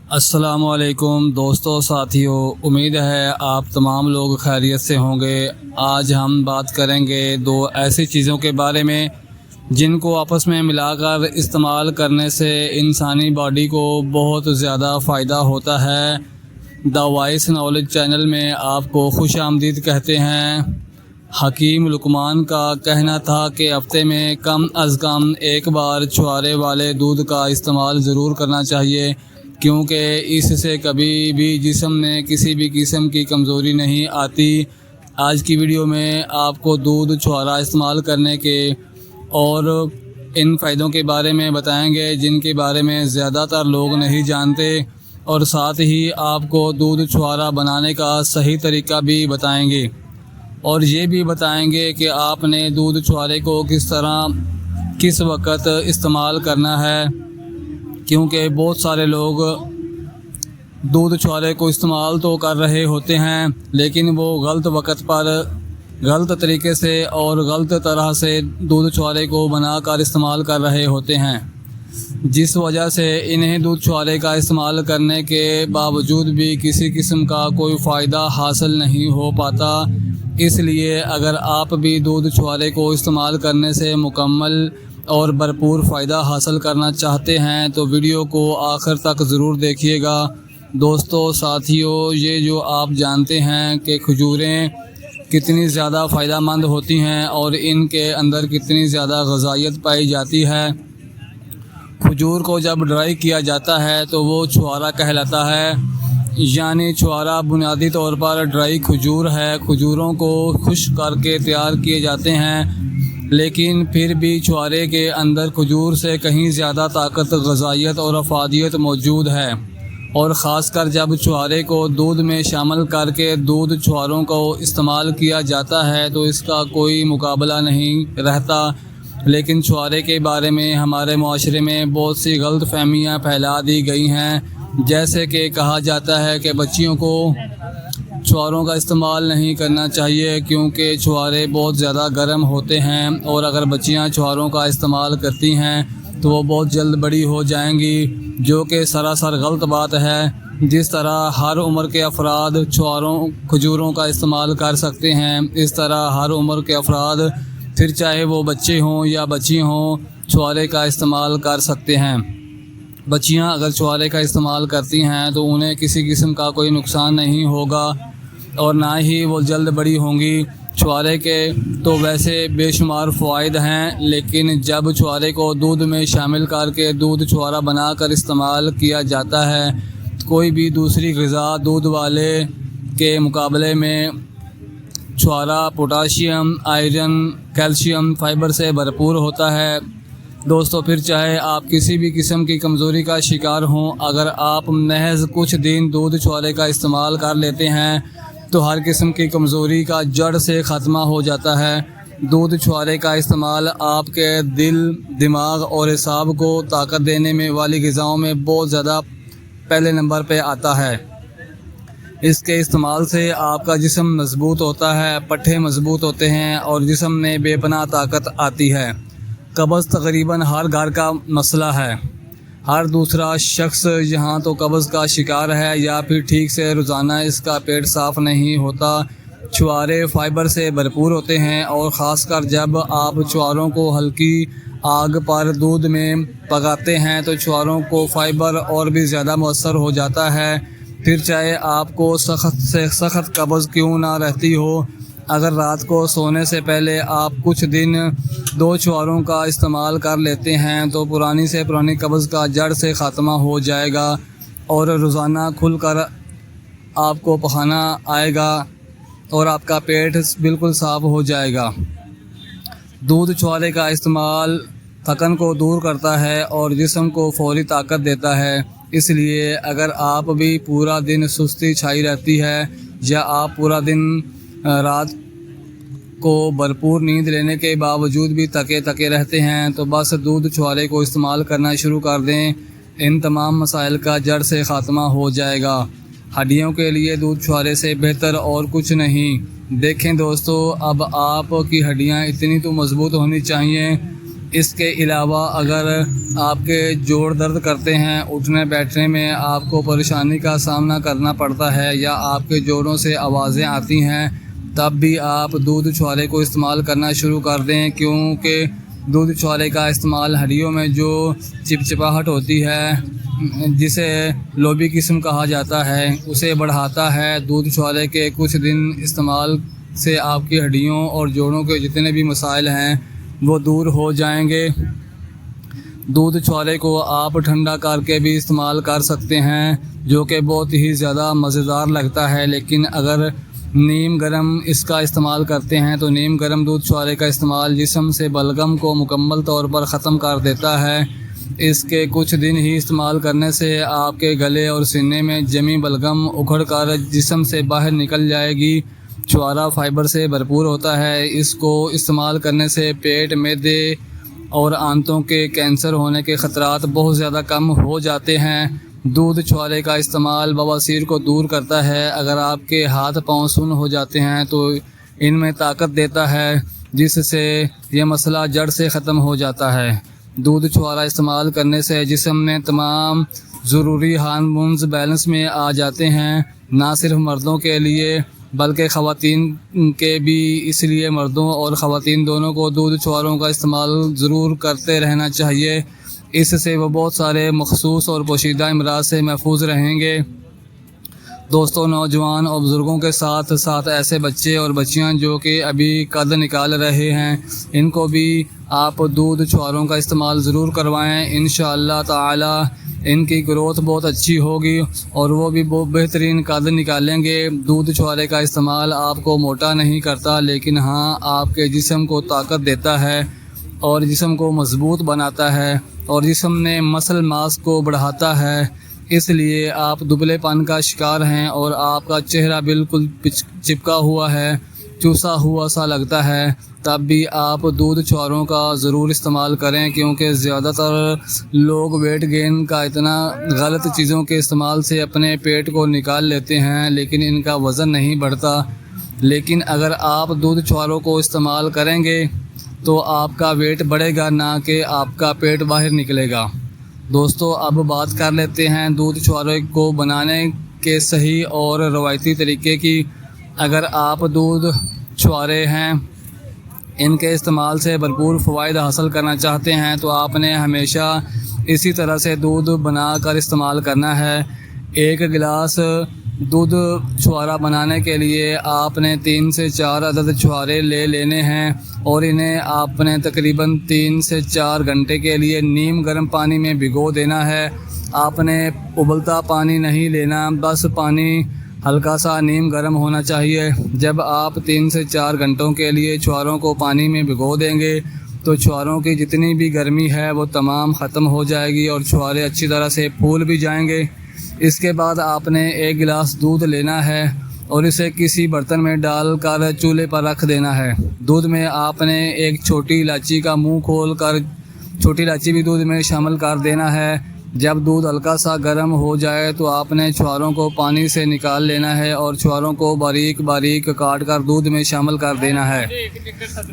السلام علیکم دوستوں ساتھیوں، امید ہے آپ تمام لوگ خیریت سے ہوں گے۔ آج ہم بات کریں گے دو ایسی چیزوں کے بارے میں جن کو آپس میں ملا کر استعمال کرنے سے انسانی باڈی کو بہت زیادہ فائدہ ہوتا ہے۔ دا وائس نالج چینل میں آپ کو خوش آمدید کہتے ہیں۔ حکیم لقمان کا کہنا تھا کہ ہفتے میں کم از کم ایک بار چھوارے والے دودھ کا استعمال ضرور کرنا چاہیے، کیونکہ اس سے کبھی بھی جسم میں کسی بھی قسم کی کمزوری نہیں آتی۔ آج کی ویڈیو میں آپ کو دودھ چھوارا استعمال کرنے کے اور ان فائدوں کے بارے میں بتائیں گے جن کے بارے میں زیادہ تر لوگ نہیں جانتے، اور ساتھ ہی آپ کو دودھ چھوارا بنانے کا صحیح طریقہ بھی بتائیں گے، اور یہ بھی بتائیں گے کہ آپ نے دودھ چھوارے کو کس طرح کس وقت استعمال کرنا ہے، کیونکہ بہت سارے لوگ دودھ چھوارے کو استعمال تو کر رہے ہوتے ہیں لیکن وہ غلط وقت پر غلط طریقے سے اور غلط طرح سے دودھ چھوارے کو بنا کر استعمال کر رہے ہوتے ہیں، جس وجہ سے انہیں دودھ چھوارے کا استعمال کرنے کے باوجود بھی کسی قسم کا کوئی فائدہ حاصل نہیں ہو پاتا۔ اس لیے اگر آپ بھی دودھ چھوارے کو استعمال کرنے سے مکمل اور بھرپور فائدہ حاصل کرنا چاہتے ہیں تو ویڈیو کو آخر تک ضرور دیکھیے گا۔ دوستو ساتھیوں، یہ جو آپ جانتے ہیں کہ کھجوریں کتنی زیادہ فائدہ مند ہوتی ہیں اور ان کے اندر کتنی زیادہ غذائیت پائی جاتی ہے۔ کھجور کو جب ڈرائی کیا جاتا ہے تو وہ چھوارا کہلاتا ہے، یعنی چھوارا بنیادی طور پر ڈرائی کھجور ہے۔ کھجوروں کو خشک کر کے تیار کیے جاتے ہیں، لیکن پھر بھی چھوارے کے اندر کھجور سے کہیں زیادہ طاقت، غذائیت اور افادیت موجود ہے، اور خاص کر جب چھوارے کو دودھ میں شامل کر کے دودھ چھواروں کو استعمال کیا جاتا ہے تو اس کا کوئی مقابلہ نہیں رہتا۔ لیکن چھوارے کے بارے میں ہمارے معاشرے میں بہت سی غلط فہمیاں پھیلا دی گئی ہیں، جیسے کہ کہا جاتا ہے کہ بچیوں کو چھواروں کا استعمال نہیں کرنا چاہیے کیونکہ چھوارے بہت زیادہ گرم ہوتے ہیں، اور اگر بچیاں چھواروں کا استعمال کرتی ہیں تو وہ بہت جلد بڑی ہو جائیں گی، جو کہ سراسر غلط بات ہے۔ جس طرح ہر عمر کے افراد کھجوروں کا استعمال کر سکتے ہیں، اس طرح ہر عمر کے افراد، پھر چاہے وہ بچے ہوں یا بچی ہوں، چھوارے کا استعمال کر سکتے ہیں۔ بچیاں اگر چھوارے کا استعمال کرتی ہیں تو انہیں کسی قسم کا کوئی نقصان نہیں ہوگا اور نہ ہی وہ جلد بڑی ہوں گی۔ چھوارے کے تو ویسے بے شمار فوائد ہیں، لیکن جب چھوارے کو دودھ میں شامل کر کے دودھ چھوارا بنا کر استعمال کیا جاتا ہے، کوئی بھی دوسری غذا دودھ والے کے مقابلے میں چھوارا پوٹاشیم، آئرن، کیلشیم، فائبر سے بھرپور ہوتا ہے۔ دوستو پھر چاہے آپ کسی بھی قسم کی کمزوری کا شکار ہوں، اگر آپ محض کچھ دن دودھ چھوارے کا استعمال کر لیتے ہیں تو ہر قسم کی کمزوری کا جڑ سے خاتمہ ہو جاتا ہے۔ دودھ چھوارے کا استعمال آپ کے دل، دماغ اور اعصاب کو طاقت دینے میں والی غذاؤں میں بہت زیادہ پہلے نمبر پہ آتا ہے۔ اس کے استعمال سے آپ کا جسم مضبوط ہوتا ہے، پٹھے مضبوط ہوتے ہیں اور جسم میں بے پناہ طاقت آتی ہے۔ قبض تقریباً ہر گھر کا مسئلہ ہے، ہر دوسرا شخص یہاں تو قبض کا شکار ہے یا پھر ٹھیک سے روزانہ اس کا پیٹ صاف نہیں ہوتا۔ چھوارے فائبر سے بھرپور ہوتے ہیں، اور خاص کر جب آپ چھواروں کو ہلکی آگ پر دودھ میں پکاتے ہیں تو چھواروں کو فائبر اور بھی زیادہ مؤثر ہو جاتا ہے۔ پھر چاہے آپ کو سخت سے سخت قبض کیوں نہ رہتی ہو، اگر رات کو سونے سے پہلے آپ کچھ دن دو چھواروں کا استعمال کر لیتے ہیں تو پرانی سے پرانی قبض کا جڑ سے خاتمہ ہو جائے گا، اور روزانہ کھل کر آپ کو پخانا آئے گا اور آپ کا پیٹ بالکل صاف ہو جائے گا۔ دودھ چھوارے کا استعمال تھکن کو دور کرتا ہے اور جسم کو فوری طاقت دیتا ہے۔ اس لیے اگر آپ بھی پورا دن سستی چھائی رہتی ہے یا آپ پورا دن رات کو بھرپور نیند لینے کے باوجود بھی تکے رہتے ہیں تو بس دودھ چھوارے کو استعمال کرنا شروع کر دیں، ان تمام مسائل کا جڑ سے خاتمہ ہو جائے گا۔ ہڈیوں کے لیے دودھ چھوارے سے بہتر اور کچھ نہیں۔ دیکھیں دوستو، اب آپ کی ہڈیاں اتنی تو مضبوط ہونی چاہیے اس کے علاوہ اگر آپ کے جوڑ درد کرتے ہیں، اٹھنے بیٹھنے میں آپ کو پریشانی کا سامنا کرنا پڑتا ہے یا آپ کے جوڑوں سے آوازیں آتی ہیں، تب بھی آپ دودھ چھوارے کو استعمال کرنا شروع کر دیں، کیونکہ دودھ چھوارے کا استعمال ہڈیوں میں جو چپچپاہٹ ہوتی ہے، جسے لوبی قسم کہا جاتا ہے، اسے بڑھاتا ہے۔ دودھ چھوارے کے کچھ دن استعمال سے آپ کی ہڈیوں اور جوڑوں کے جتنے بھی مسائل ہیں وہ دور ہو جائیں گے۔ دودھ چھوارے کو آپ ٹھنڈا کر کے بھی استعمال کر سکتے ہیں، جو کہ بہت ہی زیادہ مزیدار لگتا ہے، لیکن اگر نیم گرم اس کا استعمال کرتے ہیں تو نیم گرم دودھ چھوارے کا استعمال جسم سے بلغم کو مکمل طور پر ختم کر دیتا ہے۔ اس کے کچھ دن ہی استعمال کرنے سے آپ کے گلے اور سینے میں جمی بلغم اکھڑ کر جسم سے باہر نکل جائے گی۔ چھوارا فائبر سے بھرپور ہوتا ہے، اس کو استعمال کرنے سے پیٹ، معدے اور آنتوں کے کینسر ہونے کے خطرات بہت زیادہ کم ہو جاتے ہیں۔ دودھ چھوارے کا استعمال بواسیر کو دور کرتا ہے۔ اگر آپ کے ہاتھ پاؤں سن ہو جاتے ہیں تو ان میں طاقت دیتا ہے، جس سے یہ مسئلہ جڑ سے ختم ہو جاتا ہے۔ دودھ چھوارا استعمال کرنے سے جسم میں تمام ضروری ہارمونز بیلنس میں آ جاتے ہیں، نہ صرف مردوں کے لیے بلکہ خواتین کے بھی۔ اس لیے مردوں اور خواتین دونوں کو دودھ چھواروں کا استعمال ضرور کرتے رہنا چاہیے، اس سے وہ بہت سارے مخصوص اور پوشیدہ امراض سے محفوظ رہیں گے۔ دوستوں، نوجوان اور بزرگوں کے ساتھ ساتھ ایسے بچے اور بچیاں جو کہ ابھی قد نکال رہے ہیں، ان کو بھی آپ دودھ چھواروں کا استعمال ضرور کروائیں۔ انشاءاللہ تعالی ان کی گروتھ بہت اچھی ہوگی اور وہ بھی بہت بہترین قد نکالیں گے۔ دودھ چھوارے کا استعمال آپ کو موٹا نہیں کرتا، لیکن ہاں آپ کے جسم کو طاقت دیتا ہے اور جسم کو مضبوط بناتا ہے اور جسم میں مسل ماس کو بڑھاتا ہے۔ اس لیے آپ دبلے پن کا شکار ہیں اور آپ کا چہرہ بالکل چپکا ہوا ہے، چوسا ہوا سا لگتا ہے، تب بھی آپ دودھ چھواروں کا ضرور استعمال کریں، کیونکہ زیادہ تر لوگ ویٹ گین کا اتنا غلط چیزوں کے استعمال سے اپنے پیٹ کو نکال لیتے ہیں، لیکن ان کا وزن نہیں بڑھتا۔ لیکن اگر آپ دودھ چھواروں کو استعمال کریں گے تو آپ کا ویٹ بڑھے گا، نہ کہ آپ کا پیٹ باہر نکلے گا۔ دوستو، اب بات کر لیتے ہیں دودھ چھوارے کو بنانے کے صحیح اور روایتی طریقے کی۔ اگر آپ دودھ چھوارے ہیں، ان کے استعمال سے بھرپور فوائد حاصل کرنا چاہتے ہیں تو آپ نے ہمیشہ اسی طرح سے دودھ بنا کر استعمال کرنا ہے۔ ایک گلاس دودھ چھوارا بنانے کے لیے آپ نے 3 سے 4 عدد چھوارے لے لینے ہیں اور انہیں آپ نے تقریباً 3 سے 4 گھنٹے کے لیے نیم گرم پانی میں بھگو دینا ہے۔ آپ نے ابلتا پانی نہیں لینا، بس پانی ہلکا سا نیم گرم ہونا چاہیے۔ جب آپ 3 سے 4 گھنٹوں کے لیے چھواروں کو پانی میں بھگو دیں گے تو چھواروں کی جتنی بھی گرمی ہے وہ تمام ختم ہو جائے گی اور چھوارے اچھی طرح سے پھول بھی جائیں گے۔ اس کے بعد آپ نے 1 گلاس دودھ لینا ہے اور اسے کسی برتن میں ڈال کر چولہے پر رکھ دینا ہے۔ دودھ میں آپ نے 1 چھوٹی الائچی کا منہ کھول کر چھوٹی الائچی بھی دودھ میں شامل کر دینا ہے۔ جب دودھ ہلکا سا گرم ہو جائے تو آپ نے چھواروں کو پانی سے نکال لینا ہے اور چھواروں کو باریک باریک کاٹ کر دودھ میں شامل کر دینا ہے۔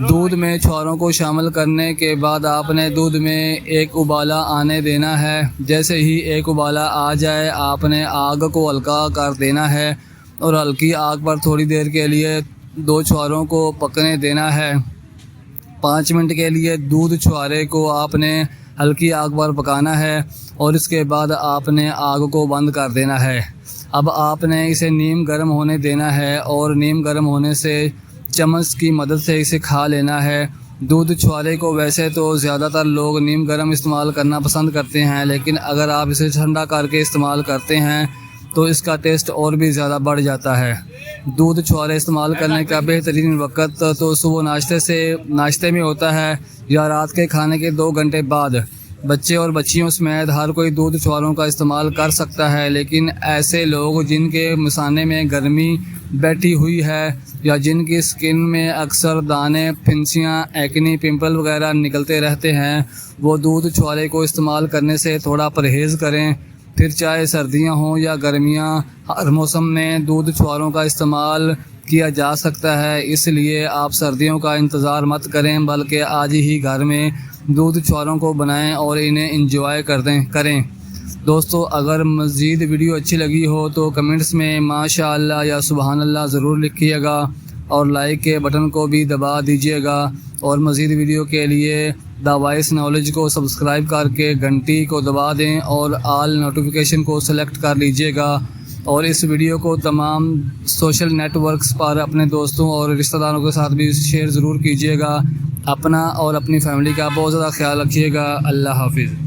دودھ میں چھواروں کو شامل کرنے کے بعد آپ نے دودھ میں 1 ابالا آنے دینا ہے۔ جیسے ہی 1 ابالا آ جائے آپ نے آگ کو ہلکا کر دینا ہے اور ہلکی آگ پر تھوڑی دیر کے لیے 2 چھواروں کو پکنے دینا ہے۔ 5 منٹ کے لیے دودھ چھوارے کو آپ نے ہلکی آگ پر پکانا ہے اور اس کے بعد آپ نے آگ کو بند کر دینا ہے۔ اب آپ نے اسے نیم گرم ہونے دینا ہے اور نیم گرم ہونے سے چمچ کی مدد سے اسے کھا لینا ہے۔ دودھ چھوارے کو ویسے تو زیادہ تر لوگ نیم گرم استعمال کرنا پسند کرتے ہیں، لیکن اگر آپ اسے ٹھنڈا کر کے استعمال کرتے ہیں تو اس کا ٹیسٹ اور بھی زیادہ بڑھ جاتا ہے۔ دودھ چھوارے استعمال کرنے کا بہترین وقت تو صبح ناشتے میں ہوتا ہے یا رات کے کھانے کے 2 گھنٹے بعد۔ بچے اور بچیوں سمیت ہر کوئی دودھ چھواروں کا استعمال کر سکتا ہے، لیکن ایسے لوگ جن کے مثانے میں گرمی بیٹھی ہوئی ہے یا جن کی سکن میں اکثر دانے، پھنسیاں، ایکنی، پمپل وغیرہ نکلتے رہتے ہیں، وہ دودھ چھوارے کو استعمال کرنے سے تھوڑا پرہیز کریں۔ پھر چاہے سردیاں ہوں یا گرمیاں، ہر موسم میں دودھ چھواروں کا استعمال کیا جا سکتا ہے۔ اس لیے آپ سردیوں کا انتظار مت کریں، بلکہ آج ہی گھر میں دودھ چواروں کو بنائیں اور انہیں انجوائے کریں۔ دوستو اگر مزید ویڈیو اچھی لگی ہو تو کمنٹس میں ماشاء اللہ یا سبحان اللہ ضرور لکھیے گا، اور لائک کے بٹن کو بھی دبا دیجیے گا، اور مزید ویڈیو کے لیے دا وائس نالج کو سبسکرائب کر کے گھنٹی کو دبا دیں اور آل نوٹیفیکیشن کو سلیکٹ کر لیجیے گا، اور اس ویڈیو کو تمام سوشل نیٹ ورکس پر اپنے دوستوں اور رشتہ داروں کے ساتھ بھی شیئر ضرور کیجیے گا۔ اپنا اور اپنی فیملی کا بہت زیادہ خیال رکھیے گا۔ اللہ حافظ۔